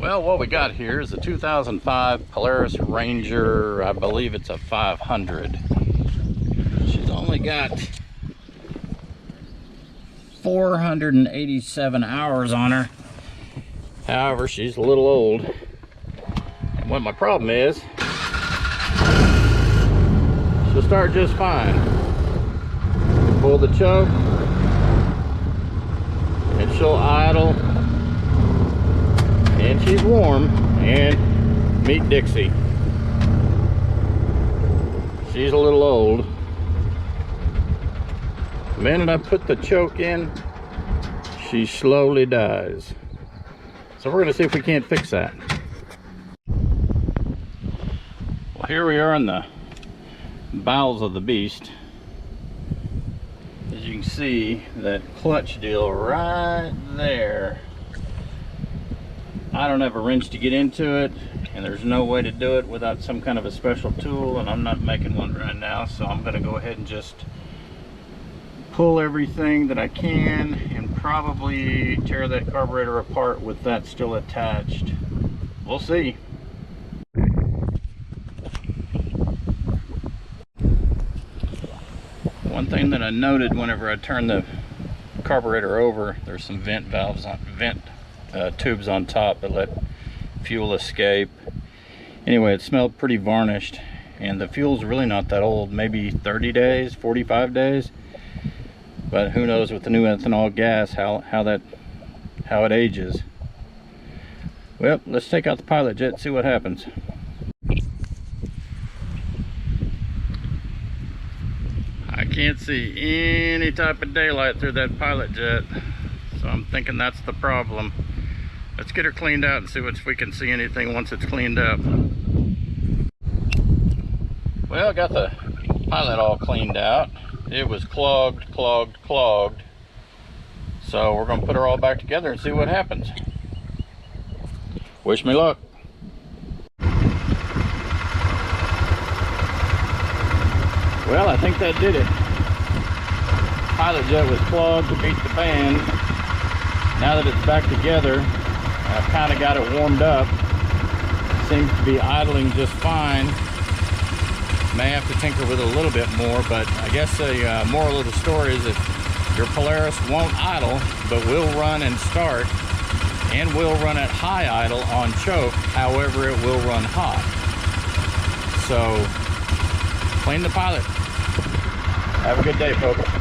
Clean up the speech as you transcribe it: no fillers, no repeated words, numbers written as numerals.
Well, what we got here is a 2005 Polaris Ranger. I believe it's a 500. She's only got 487 hours on her. However, she's a little old. And what my problem is, she'll start just fine. Pull the choke, and she'll idle. And she's warm, and meet Dixie. She's a little old. The minute I put the choke in, she slowly dies. So we're gonna see if we can't fix that. Well, here we are in the bowels of the beast. As you can see, that clutch deal right there, I don't have a wrench to get into it, and there's no way to do it without some kind of a special tool, and I'm not making one right now, so I'm going to go ahead and just pull everything that I can and probably tear that carburetor apart with that still attached. We'll see. One thing that I noted whenever I turned the carburetor over, there's some vent valves on tubes on top that let fuel escape. Anyway, it smelled pretty varnished, and the fuel's really not that old, maybe 30 days, 45 days, but who knows with the new ethanol gas how it ages. Well, let's take out the pilot jet and see what happens. I can't see any type of daylight through that pilot jet, so I'm thinking that's the problem. Let's get her cleaned out and see if we can see anything once it's cleaned up. Well, got the pilot all cleaned out. It was clogged. So we're gonna put her all back together and see what happens. Wish me luck. Well, I think that did it. Pilot jet was clogged to beat the band. Now that it's back together, I've kind of got it warmed up. Seems to be idling just fine. May have to tinker with it a little bit more, but I guess the moral of the story is that your Polaris won't idle, but will run and start, and will run at high idle on choke. However, it will run hot. So, clean the pilot. Have a good day, folks.